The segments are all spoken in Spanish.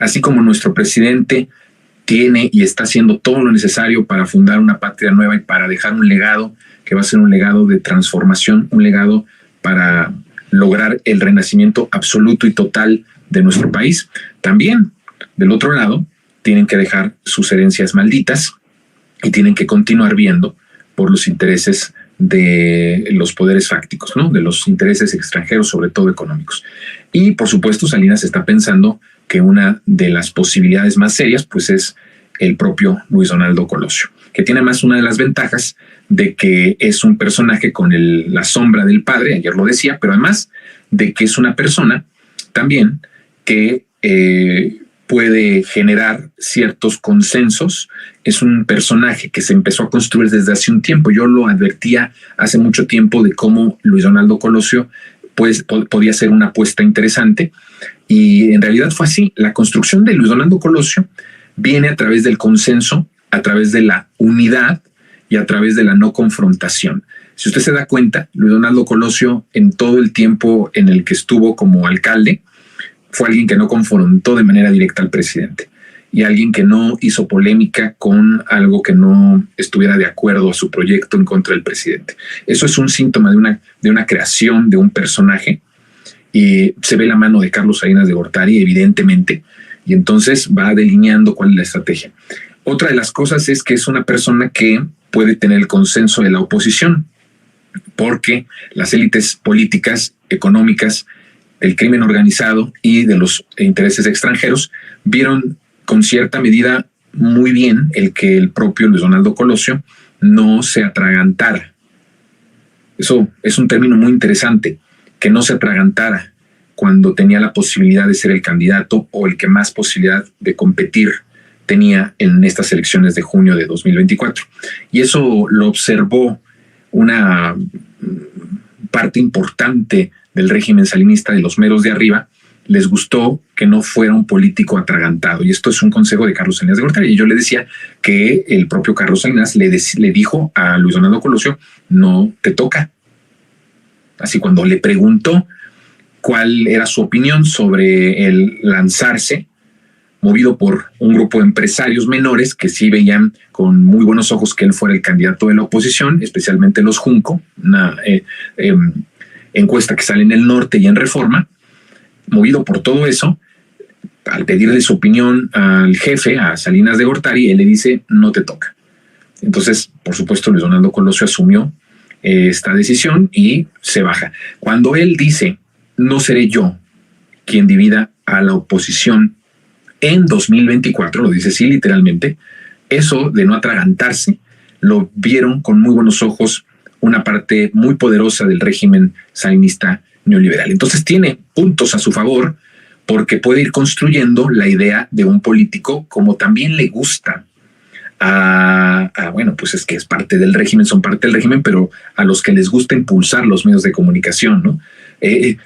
así como nuestro presidente tiene y está haciendo todo lo necesario para fundar una patria nueva y para dejar un legado que va a ser un legado de transformación, un legado para lograr el renacimiento absoluto y total de nuestro país. También, del otro lado, tienen que dejar sus herencias malditas y tienen que continuar viendo por los intereses de los poderes fácticos, ¿no? De los intereses extranjeros, sobre todo económicos. Y, por supuesto, Salinas está pensando que una de las posibilidades más serias pues es el propio Luis Donaldo Colosio, que tiene más una de las ventajas de que es un personaje con la sombra del padre, ayer lo decía, pero además de que es una persona también que puede generar ciertos consensos. Es un personaje que se empezó a construir desde hace un tiempo. Yo lo advertía hace mucho tiempo de cómo Luis Donaldo Colosio pues, podía ser una apuesta interesante, y en realidad fue así. La construcción de Luis Donaldo Colosio viene a través del consenso, a través de la unidad y a través de la no confrontación. Si usted se da cuenta, Luis Donaldo Colosio, en todo el tiempo en el que estuvo como alcalde, fue alguien que no confrontó de manera directa al presidente y alguien que no hizo polémica con algo que no estuviera de acuerdo a su proyecto en contra del presidente. Eso es un síntoma de una creación de un personaje, y se ve la mano de Carlos Salinas de Gortari, evidentemente, y entonces va delineando cuál es la estrategia. Otra de las cosas es que es una persona que puede tener el consenso de la oposición, porque las élites políticas, económicas, el crimen organizado y de los intereses extranjeros vieron con cierta medida muy bien el que el propio Luis Donaldo Colosio no se atragantara. Eso es un término muy interesante, que no se atragantara cuando tenía la posibilidad de ser el candidato o el que más posibilidad de competir tenía en estas elecciones de junio de 2024. Y eso lo observó una parte importante del régimen salinista, de los meros de arriba. Les gustó que no fuera un político atragantado. Y esto es un consejo de Carlos Salinas de Gortari. Y yo le decía que el propio Carlos Salinas le dijo a Luis Donaldo Colosio: no te toca. Así, cuando le preguntó cuál era su opinión sobre el lanzarse, movido por un grupo de empresarios menores que sí veían con muy buenos ojos que él fuera el candidato de la oposición, especialmente los Junco, una encuesta que sale en El Norte y en Reforma. Movido por todo eso, al pedirle su opinión al jefe, a Salinas de Gortari, él le dice: no te toca. Entonces, por supuesto, Luis Donaldo Colosio asumió esta decisión y se baja. Cuando él dice: no seré yo quien divida a la oposición en 2024, lo dice así literalmente, eso de no atragantarse lo vieron con muy buenos ojos una parte muy poderosa del régimen salinista neoliberal. Entonces tiene puntos a su favor, porque puede ir construyendo la idea de un político como también le gusta bueno, pues es que es parte del régimen, son parte del régimen, pero a los que les gusta impulsar los medios de comunicación, ¿no?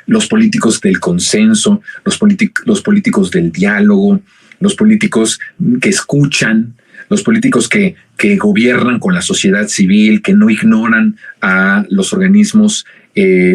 Los políticos del consenso, los políticos del diálogo, los políticos que escuchan, los políticos que gobiernan con la sociedad civil, que no ignoran a los organismos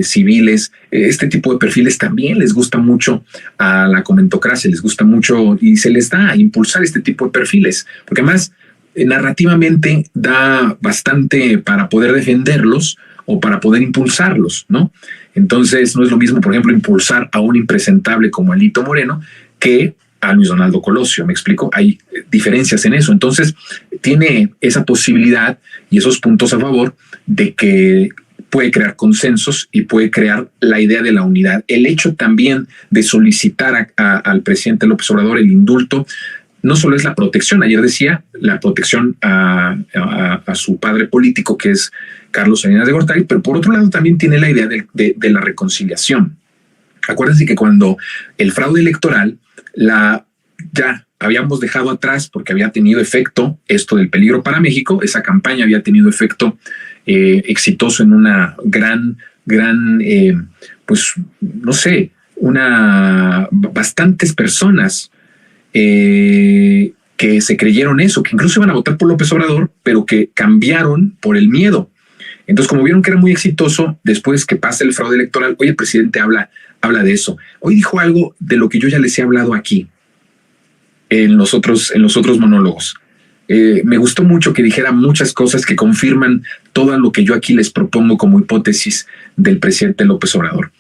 civiles. Este tipo de perfiles también les gusta mucho a la comentocracia, les gusta mucho y se les da a impulsar este tipo de perfiles, porque además narrativamente da bastante para poder defenderlos o para poder impulsarlos, ¿no? Entonces no es lo mismo, por ejemplo, impulsar a un impresentable como Alito Moreno que a Luis Donaldo Colosio. ¿Me explico? Hay diferencias en eso. Entonces tiene esa posibilidad y esos puntos a favor de que puede crear consensos y puede crear la idea de la unidad. El hecho también de solicitar al presidente López Obrador el indulto no solo es la protección, ayer decía, la protección a su padre político, que es Carlos Salinas de Gortari, pero por otro lado también tiene la idea de la reconciliación. Acuérdense que cuando el fraude electoral ya habíamos dejado atrás porque había tenido efecto esto del peligro para México, esa campaña había tenido efecto exitoso en una gran, pues no sé, bastantes personas que se creyeron eso, que incluso iban a votar por López Obrador, pero que cambiaron por el miedo. Entonces, como vieron que era muy exitoso, después que pasa el fraude electoral, hoy el presidente habla de eso. Hoy dijo algo de lo que yo ya les he hablado aquí. en los otros monólogos. Me gustó mucho que dijera muchas cosas que confirman todo lo que yo aquí les propongo como hipótesis del presidente López Obrador.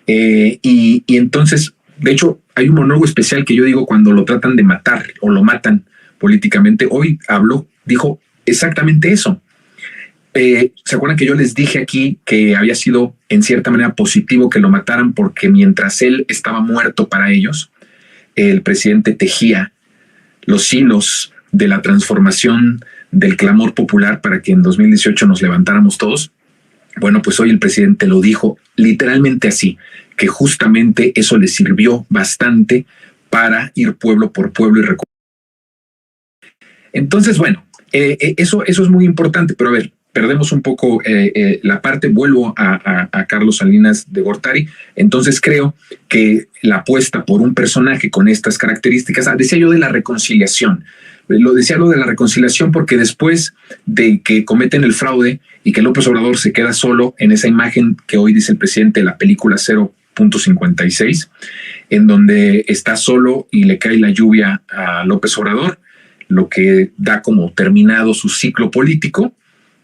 Y entonces, de hecho, hay un monólogo especial que yo digo cuando lo tratan de matar o lo matan políticamente. Hoy dijo exactamente eso. ¿Se acuerdan que yo les dije aquí que había sido en cierta manera positivo que lo mataran porque mientras él estaba muerto para ellos, el presidente tejía los hilos de la transformación del clamor popular para que en 2018 nos levantáramos todos? Bueno, pues hoy el presidente lo dijo literalmente así, que justamente eso le sirvió bastante para ir pueblo por pueblo y recuperar. Entonces, bueno, eso es muy importante, pero a ver, perdemos un poco la parte, vuelvo a Carlos Salinas de Gortari. Entonces creo que la apuesta por un personaje con estas características, decía yo de la reconciliación, lo decía lo de la reconciliación porque después de que cometen el fraude y que López Obrador se queda solo en esa imagen que hoy dice el presidente de la película 0.56, en donde está solo y le cae la lluvia a López Obrador, lo que da como terminado su ciclo político.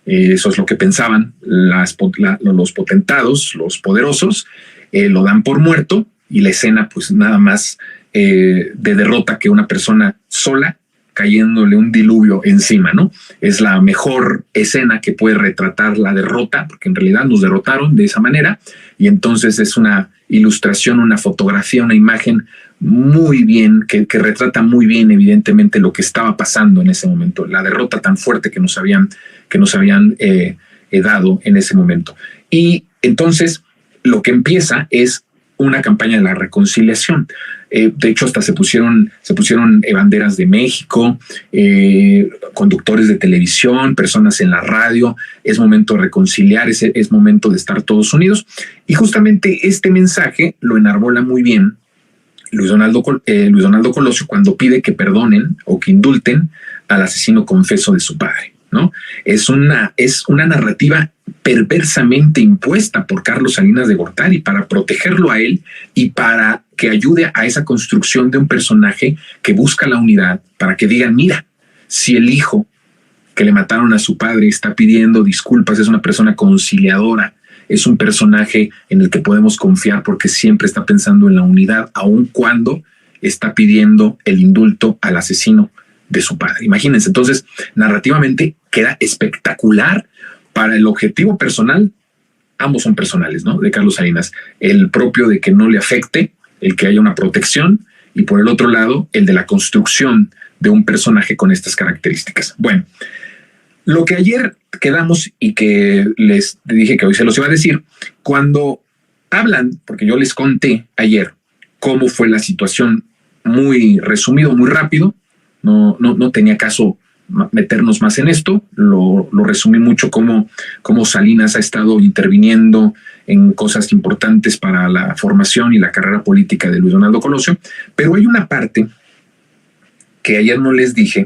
Eso es lo que pensaban los potentados, los poderosos, lo dan por muerto y la escena pues nada más de derrota que una persona sola cayéndole un diluvio encima, ¿no? Es la mejor escena que puede retratar la derrota, porque en realidad nos derrotaron de esa manera, y entonces es una ilustración, una fotografía, una imagen muy bien, que retrata muy bien evidentemente lo que estaba pasando en ese momento, la derrota tan fuerte que nos habían dado en ese momento. Y entonces lo que empieza es una campaña de la reconciliación. De hecho, hasta se pusieron banderas de México, conductores de televisión, personas en la radio. Es momento de reconciliar, es momento de estar todos unidos. Y justamente este mensaje lo enarbola muy bien Luis Donaldo Colosio cuando pide que perdonen o que indulten al asesino confeso de su padre, ¿no? Es una narrativa perversamente impuesta por Carlos Salinas de Gortari para protegerlo a él y para que ayude a esa construcción de un personaje que busca la unidad, para que digan, mira, si el hijo que le mataron a su padre está pidiendo disculpas, es una persona conciliadora, es un personaje en el que podemos confiar porque siempre está pensando en la unidad, aun cuando está pidiendo el indulto al asesino de su padre. Imagínense, entonces, narrativamente queda espectacular. Para el objetivo personal, ambos son personales, ¿no? De Carlos Salinas. El propio de que no le afecte, el que haya una protección, y por el otro lado, el de la construcción de un personaje con estas características. Bueno, lo que ayer quedamos y que les dije que hoy se los iba a decir, cuando hablan, porque yo les conté ayer cómo fue la situación muy resumido, muy rápido, no tenía caso meternos más en esto, lo resumí mucho cómo Salinas ha estado interviniendo en cosas importantes para la formación y la carrera política de Luis Donaldo Colosio, pero hay una parte que ayer no les dije